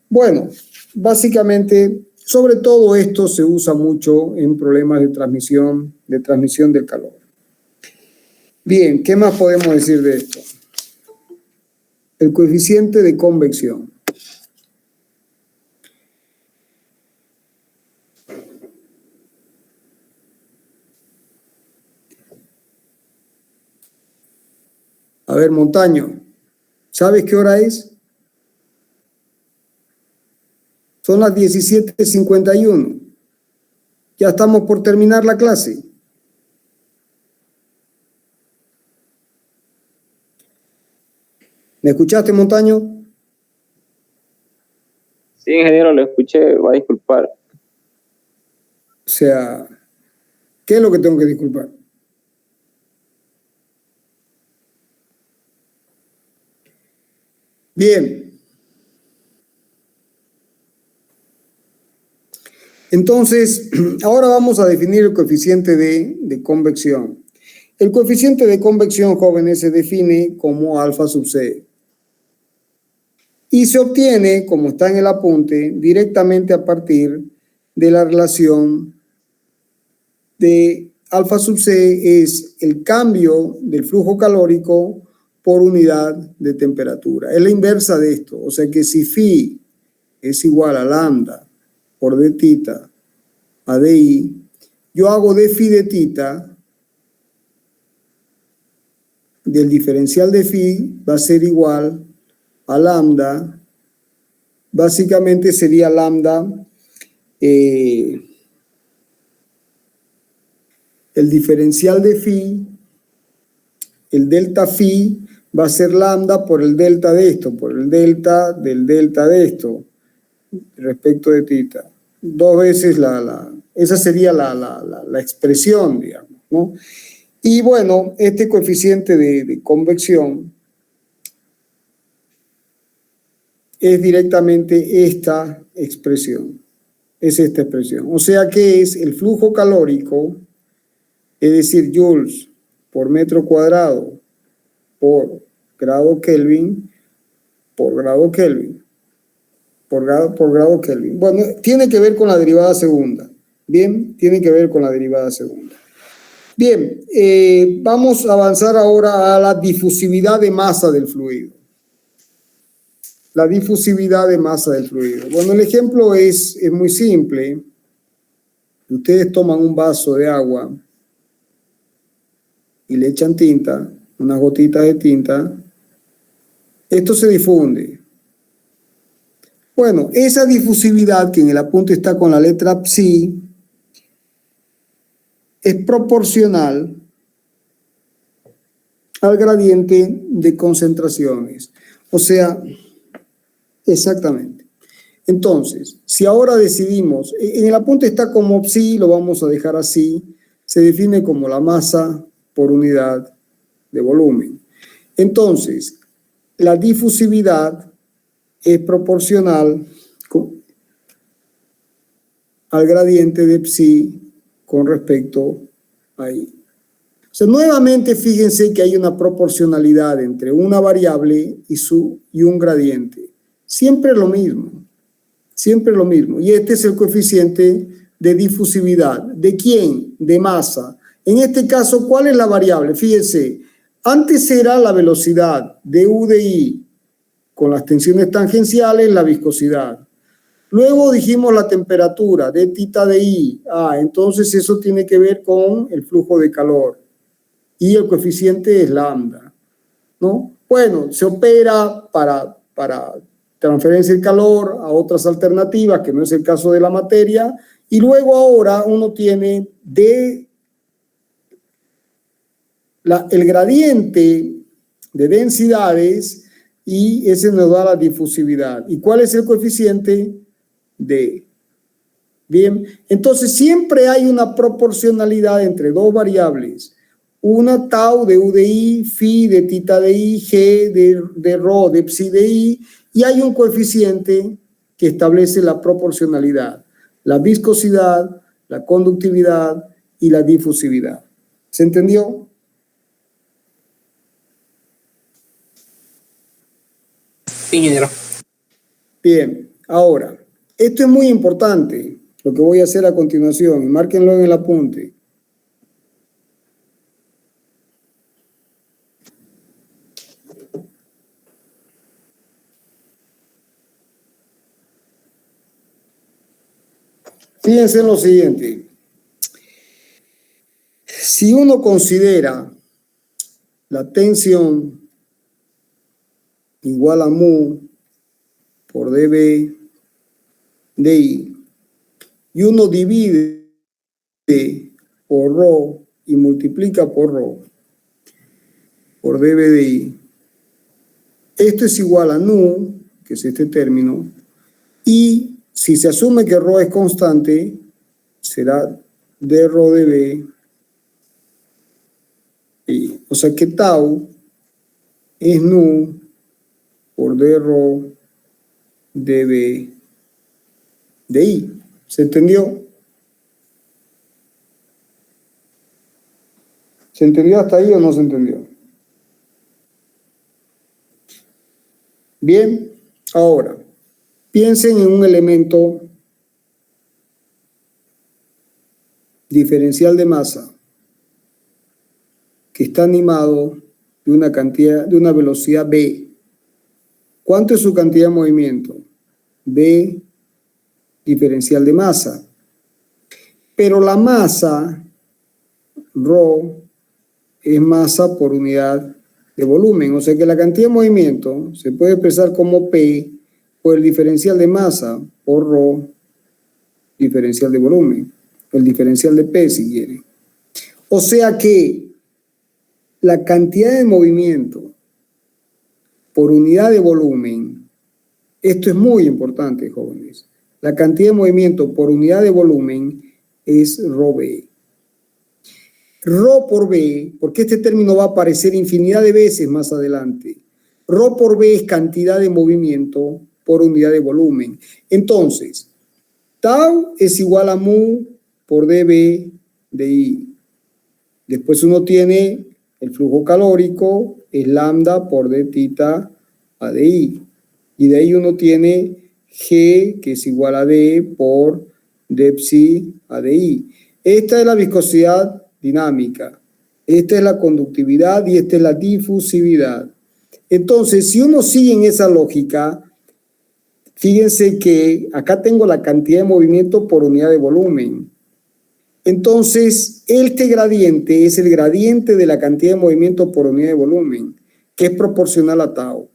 bueno, básicamente, sobre todo esto se usa mucho en problemas de transmisión del calor. Bien, ¿qué más podemos decir de esto? El coeficiente de convección. A ver, Montaño, ¿sabes qué hora es? Son las 17:51. Ya estamos por terminar la clase. ¿Me escuchaste, Montaño? Sí, ingeniero, lo escuché, va a disculpar. O sea, ¿qué es lo que tengo que disculpar? Bien. Entonces, ahora vamos a definir el coeficiente de convección. El coeficiente de convección, jóvenes, se define como alfa sub c. Y se obtiene, como está en el apunte, directamente a partir de la relación de alfa sub c es el cambio del flujo calórico por unidad de temperatura. Es la inversa de esto. O sea que si phi es igual a lambda por d tita a di, yo hago d phi de tita del diferencial de phi va a ser igual a lambda, básicamente sería lambda, el diferencial de phi, el delta phi va a ser lambda por el delta de esto, por el delta del delta de esto, respecto de tita. Dos veces esa sería la expresión, digamos, ¿no? Y bueno, este coeficiente de convección es directamente esta expresión. Es esta expresión. O sea que es el flujo calórico, es decir, joules por metro cuadrado por grado Kelvin por grado Kelvin. Por grado Kelvin. Bueno, tiene que ver con la derivada segunda. Bien, tiene que ver con la derivada segunda. Bien, vamos a avanzar ahora a la difusividad de masa del fluido. La difusividad de masa del fluido. Bueno, el ejemplo es muy simple. Ustedes toman un vaso de agua y le echan tinta, unas gotitas de tinta. Esto se difunde. Bueno, esa difusividad, que en el apunte está con la letra psi, es proporcional al gradiente de concentraciones. O sea, exactamente. Entonces, si ahora decidimos, en el apunte está como psi, lo vamos a dejar así, se define como la masa por unidad de volumen. Entonces, la difusividad es proporcional al gradiente de psi con respecto a I. O sea, nuevamente fíjense que hay una proporcionalidad entre una variable y un gradiente. Siempre lo mismo, siempre lo mismo. Y este es el coeficiente de difusividad. ¿De quién? De masa. En este caso, ¿cuál es la variable? Fíjense, antes era la velocidad de U de I con las tensiones tangenciales, la viscosidad. Luego dijimos la temperatura de tita de I. Entonces eso tiene que ver con el flujo de calor. Y el coeficiente es lambda, ¿no? Bueno, se opera para transferencia del calor a otras alternativas, que no es el caso de la materia. Y luego ahora uno tiene el gradiente de densidades y ese nos da la difusividad. ¿Y cuál es el coeficiente? D. Bien, entonces siempre hay una proporcionalidad entre dos variables. Una tau de U de I, phi de tita de I, G de rho de psi de I, Y hay un coeficiente que establece la proporcionalidad, la viscosidad, la conductividad y la difusividad. ¿Se entendió? Sí, ingeniero. Bien, ahora, esto es muy importante, lo que voy a hacer a continuación, márquenlo en el apunte. Fíjense en lo siguiente. Si uno considera la tensión igual a mu por dB de I, y uno divide por ρ y multiplica por ρ por dB de I, esto es igual a nu, que es este término, y si se asume que ρ es constante, será d ρ dB. O sea que tau es nu por d ρ dB de I. ¿Se entendió? ¿Se entendió hasta ahí o no se entendió? Bien, ahora, piensen en un elemento diferencial de masa que está animado de una cantidad, de una velocidad v. ¿Cuánto es su cantidad de movimiento? V diferencial de masa. Pero la masa, ρ, es masa por unidad de volumen. O sea que la cantidad de movimiento se puede expresar como P por el diferencial de masa por ρ diferencial de volumen. El diferencial de P si quieren. O sea que la cantidad de movimiento por unidad de volumen, esto es muy importante, jóvenes. La cantidad de movimiento por unidad de volumen es ρv. Ρ por V, porque este término va a aparecer infinidad de veces más adelante. Ρ por V es cantidad de movimiento por unidad de volumen. Entonces, tau es igual a mu por dB de I. Después uno tiene el flujo calórico, es lambda por d tita a de I. Y de ahí uno tiene G, que es igual a D por d psi a de I. Esta es la viscosidad dinámica, esta es la conductividad y esta es la difusividad. Entonces, si uno sigue en esa lógica, fíjense que acá tengo la cantidad de movimiento por unidad de volumen. Entonces, este gradiente es el gradiente de la cantidad de movimiento por unidad de volumen, que es proporcional a tau.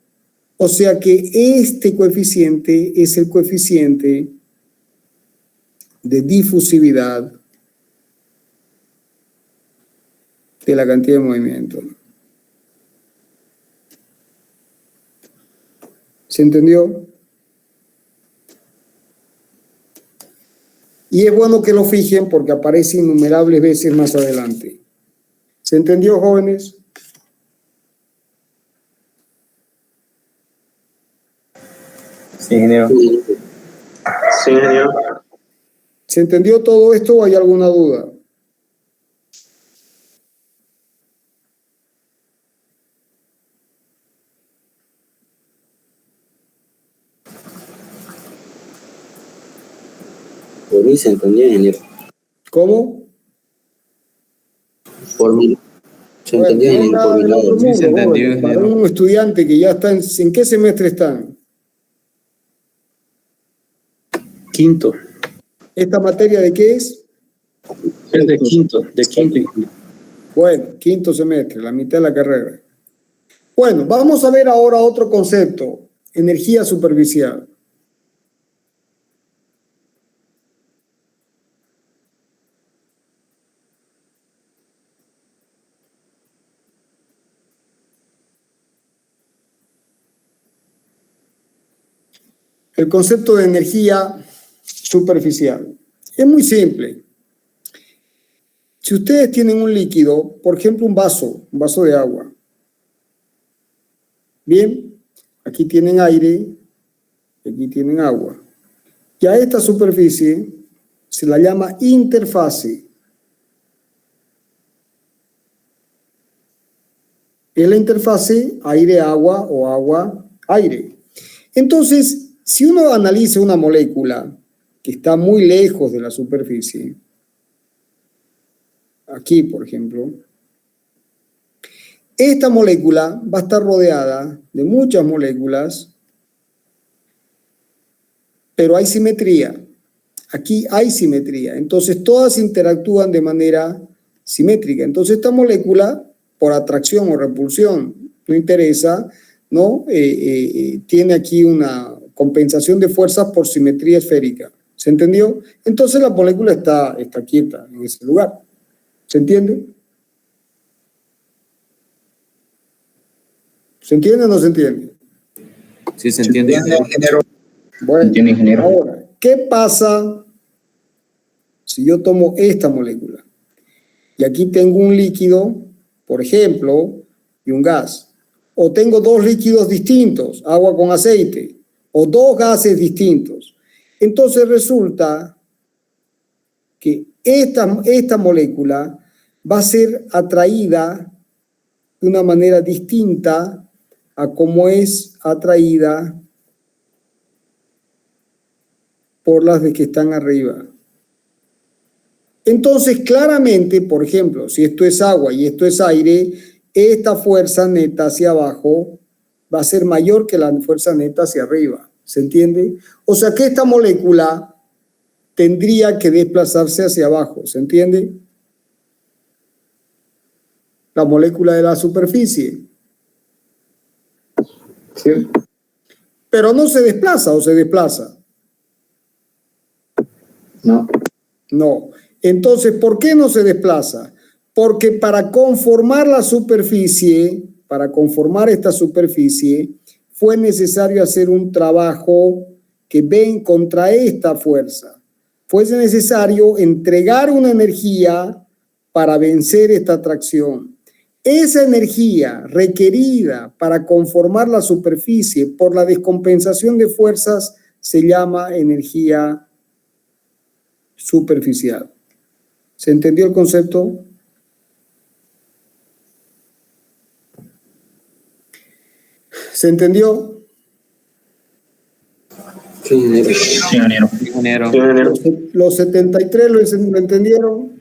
O sea que este coeficiente es el coeficiente de difusividad de la cantidad de movimiento. ¿Se entendió? Y es bueno que lo fijen porque aparece innumerables veces más adelante. ¿Se entendió, jóvenes? Sí, ingeniero. Sí, ingeniero. ¿Se entendió todo esto o hay alguna duda? Por mí se entendió, ingeniero. ¿Cómo? Por mí. Se entendió, ingeniero, por mi lado. Sí, se entendió, jóvenes. Para ingeniero. un estudiante que ya está ¿en qué semestre están? Quinto. ¿Esta materia de qué es? Es de quinto, ingeniero. Bueno, quinto semestre, la mitad de la carrera. Bueno, vamos a ver ahora otro concepto, energía superficial. El concepto de energía superficial. Es muy simple. Si ustedes tienen un líquido, por ejemplo un vaso de agua. Bien, aquí tienen aire aquí tienen agua. Y a esta superficie se la llama interfase. Es la interfase aire-agua o agua-aire. Entonces, si uno analiza una molécula que está muy lejos de la superficie, aquí por ejemplo, esta molécula va a estar rodeada de muchas moléculas, pero hay simetría. Aquí hay simetría. Entonces, todas interactúan de manera simétrica. Entonces, esta molécula, por atracción o repulsión, no interesa, ¿no? Tiene aquí una compensación de fuerzas por simetría esférica. ¿Se entendió? Entonces, la molécula está quieta en ese lugar. ¿Se entiende? ¿Se entiende o no se entiende? Sí, se entiende, ingeniero. Bueno, Entiende, ingeniero. ahora, ¿qué pasa si yo tomo esta molécula? Y aquí tengo un líquido, por ejemplo, y un gas. O tengo dos líquidos distintos, agua con aceite, o dos gases distintos. Entonces resulta que esta molécula va a ser atraída de una manera distinta a cómo es atraída por las de que están arriba. Entonces, claramente, por ejemplo, si esto es agua y esto es aire, esta fuerza neta hacia abajo va a ser mayor que la fuerza neta hacia arriba. ¿Se entiende? O sea que esta molécula tendría que desplazarse hacia abajo. ¿Se entiende? La molécula de la superficie. Sí. Pero no se desplaza o se desplaza. No. No. Entonces, ¿por qué no se desplaza? Porque para conformar la superficie, para conformar esta superficie, fue necesario hacer un trabajo que ven contra esta fuerza. Fue necesario entregar una energía para vencer esta atracción. Esa energía requerida para conformar la superficie por la descompensación de fuerzas se llama energía superficial. ¿Se entendió el concepto? ¿Se entendió? Sí, ingeniero. Sí, ingeniero. Ingeniero. Sí, ingeniero. ¿Los 73 lo entendieron?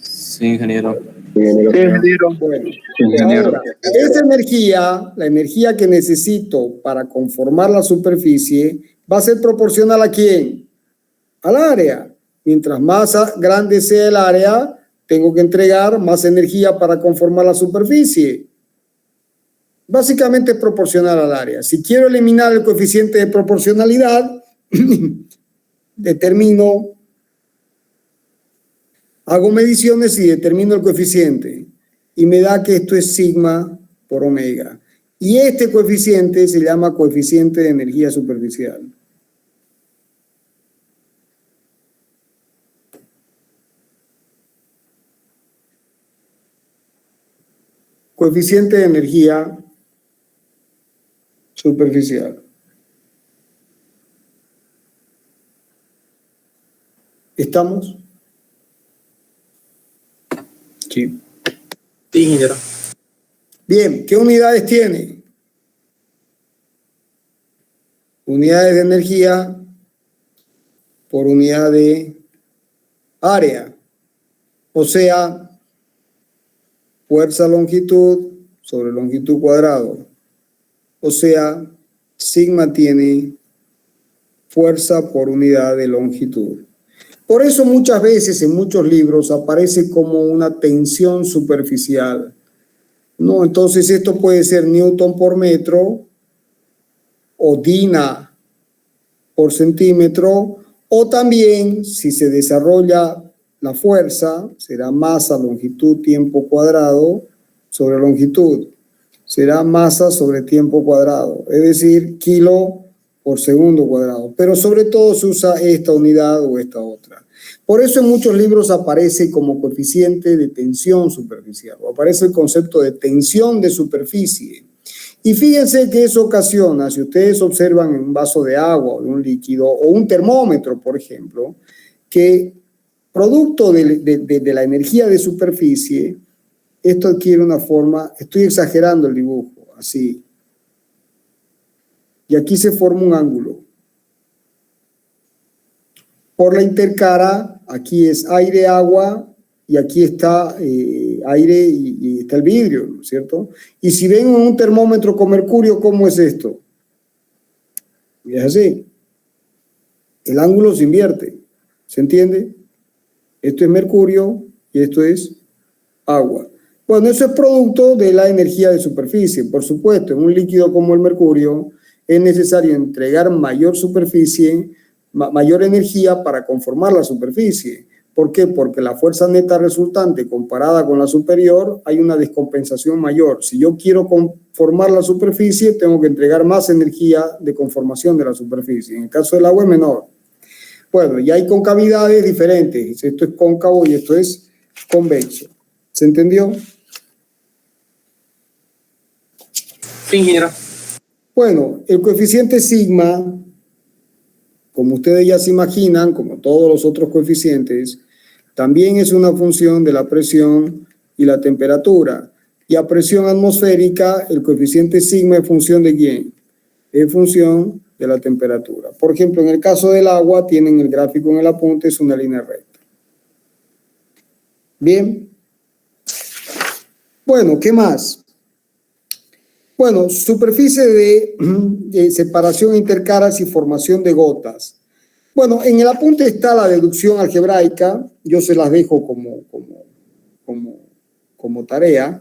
Sí, ingeniero. Sí, ingeniero. Bueno, Ingeniero. ahora, esa energía, la energía que necesito para conformar la superficie, va a ser proporcional ¿a quién? Al área. Mientras más grande sea el área, tengo que entregar más energía para conformar la superficie. Básicamente es proporcional al área. Si quiero eliminar el coeficiente de proporcionalidad, hago mediciones y determino el coeficiente. Y me da que esto es sigma por omega. Y este coeficiente se llama coeficiente de energía superficial. Coeficiente de energía superficial. ¿Estamos? Sí. Sí, ingeniero. Bien, ¿qué unidades tiene? Unidades de energía por unidad de área. O sea, fuerza longitud sobre longitud cuadrado. O sea, sigma tiene fuerza por unidad de longitud. Por eso muchas veces en muchos libros aparece como una tensión superficial. ¿No? Entonces esto puede ser Newton por metro o Dina por centímetro, o también si se desarrolla la fuerza, será masa, longitud, tiempo cuadrado sobre longitud. Será masa sobre tiempo cuadrado, es decir, kilo por segundo cuadrado. Pero sobre todo se usa esta unidad o esta otra. Por eso en muchos libros aparece como coeficiente de tensión superficial, o aparece el concepto de tensión de superficie. Y fíjense que eso ocasiona, si ustedes observan en un vaso de agua o de un líquido o un termómetro, por ejemplo, que producto de la energía de superficie, esto adquiere una forma, estoy exagerando el dibujo, así. Y aquí se forma un ángulo. Por la intercara, aquí es aire, agua, y aquí está aire y está el vidrio, ¿no es cierto? Y si ven un termómetro con mercurio, ¿cómo es esto? Y es así. El ángulo se invierte. ¿Se entiende? Esto es mercurio y esto es agua. Bueno, eso es producto de la energía de superficie. Por supuesto, en un líquido como el mercurio es necesario entregar mayor superficie, mayor energía para conformar la superficie. ¿Por qué? Porque la fuerza neta resultante comparada con la superior hay una descompensación mayor. Si yo quiero conformar la superficie, tengo que entregar más energía de conformación de la superficie. En el caso del agua es menor. Bueno, y hay concavidades diferentes. Esto es cóncavo y esto es convexo. ¿Se entendió? Sí, ingeniero. Bueno, el coeficiente sigma, como ustedes ya se imaginan, como todos los otros coeficientes, también es una función de la presión y la temperatura. Y a presión atmosférica, el coeficiente sigma es función de ¿quién? Es función de la temperatura. Por ejemplo, en el caso del agua, tienen el gráfico en el apunte, es una línea recta. Bien. Bueno, ¿qué más? Bueno, superficie de separación intercaras y formación de gotas. Bueno, en el apunte está la deducción algebraica, yo se las dejo como tarea,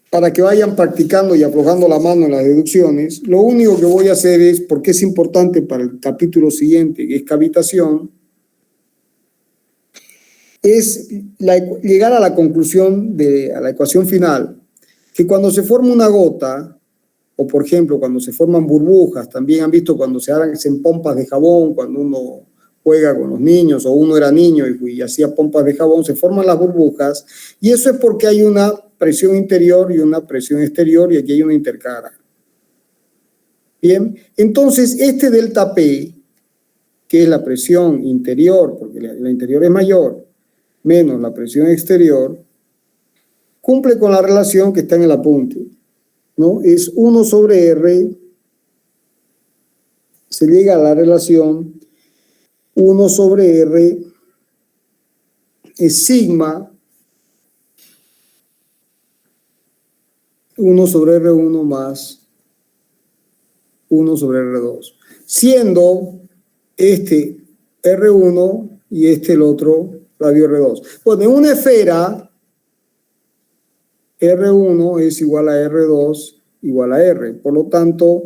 para que vayan practicando y aflojando la mano en las deducciones. Lo único que voy a hacer es, porque es importante para el capítulo siguiente, que es cavitación, es llegar a la conclusión, a la ecuación final, que cuando se forma una gota, o por ejemplo cuando se forman burbujas, también han visto cuando se hacen pompas de jabón, cuando uno juega con los niños o uno era niño y hacía pompas de jabón, se forman las burbujas, y eso es porque hay una presión interior y una presión exterior, y aquí hay una intercara. Bien, entonces este delta P, que es la presión interior, porque la interior es mayor, menos la presión exterior, cumple con la relación que está en el apunte, ¿no? Es 1 sobre R, se llega a la relación 1 sobre R es sigma 1 sobre R1 más 1 sobre R2, siendo este R1 y este el otro radio R2. Bueno, en una esfera R1 es igual a R2 igual a R. Por lo tanto,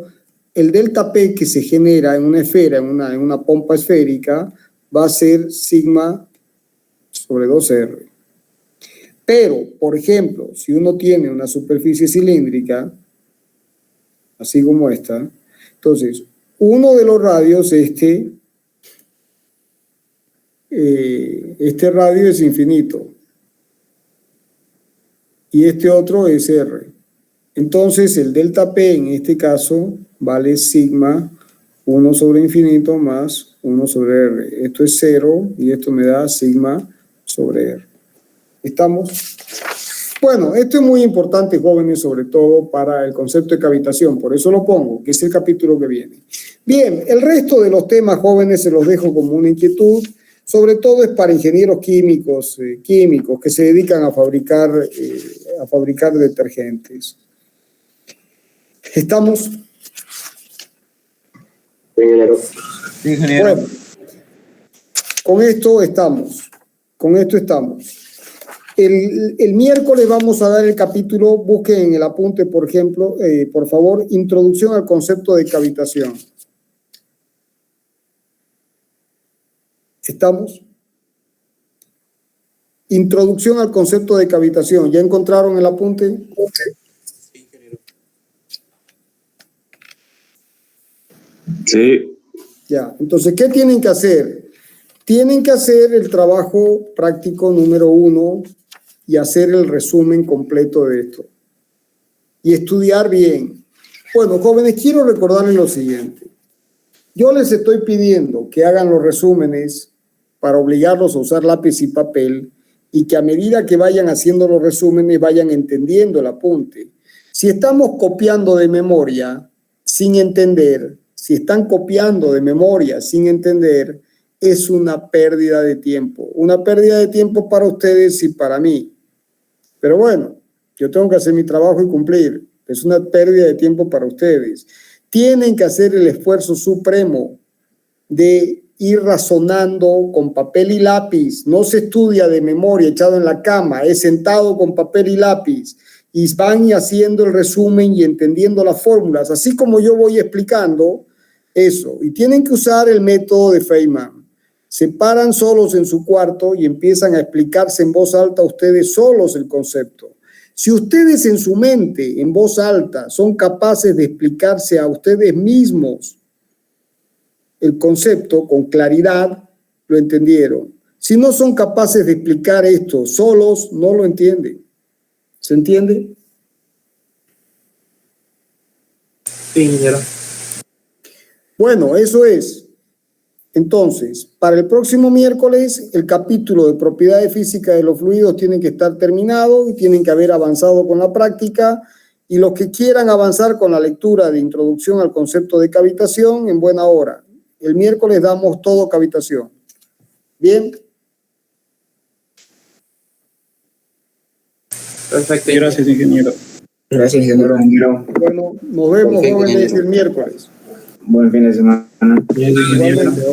el delta P que se genera en una esfera, en una pompa esférica, va a ser sigma sobre 2R. Pero, por ejemplo, si uno tiene una superficie cilíndrica, así como esta, entonces, uno de los radios, este radio es infinito. Y este otro es R. Entonces, el delta P en este caso vale sigma 1 sobre infinito más 1 sobre R. Esto es 0 y esto me da sigma sobre R. ¿Estamos? Bueno, esto es muy importante, jóvenes, sobre todo para el concepto de cavitación. Por eso lo pongo, que es el capítulo que viene. Bien, el resto de los temas, jóvenes, se los dejo como una inquietud. Sobre todo es para ingenieros químicos que se dedican a fabricar detergentes. ¿Estamos? Ingeniero. Sí, ingeniero. Bueno, con esto estamos. El miércoles vamos a dar el capítulo, busquen en el apunte, por ejemplo, por favor, introducción al concepto de cavitación. ¿Estamos? Introducción al concepto de cavitación. ¿Ya encontraron el apunte? Sí. Ya. Entonces, ¿qué tienen que hacer? Tienen que hacer el trabajo práctico número 1 y hacer el resumen completo de esto. y estudiar bien. Bueno, jóvenes, quiero recordarles lo siguiente. Yo les estoy pidiendo que hagan los resúmenes para obligarlos a usar lápiz y papel y que a medida que vayan haciendo los resúmenes vayan entendiendo el apunte. Si estamos copiando de memoria sin entender, si están copiando de memoria sin entender, es una pérdida de tiempo. Una pérdida de tiempo para ustedes y para mí. Pero bueno, yo tengo que hacer mi trabajo y cumplir. Es una pérdida de tiempo para ustedes. Tienen que hacer el esfuerzo supremo de ir razonando con papel y lápiz. No se estudia de memoria echado en la cama, es sentado con papel y lápiz y van haciendo el resumen y entendiendo las fórmulas, así como yo voy explicando eso. Y tienen que usar el método de Feynman. Se paran solos en su cuarto y empiezan a explicarse en voz alta ustedes solos el concepto. Si ustedes en su mente, en voz alta, son capaces de explicarse a ustedes mismos el concepto con claridad, lo entendieron. Si no son capaces de explicar esto solos, no lo entienden. ¿Se entiende? Sí, ingeniero. Bueno, eso es. Entonces, para el próximo miércoles, el capítulo de propiedades físicas de los fluidos tiene que estar terminado y tienen que haber avanzado con la práctica. Y los que quieran avanzar con la lectura de introducción al concepto de cavitación, en buena hora. El miércoles damos todo cavitación. ¿Bien? Perfecto. Gracias, ingeniero. Gracias, ingeniero. Bueno, nos vemos, jóvenes, el miércoles. Buen fin de semana. Bien, ingeniero. Igualmente.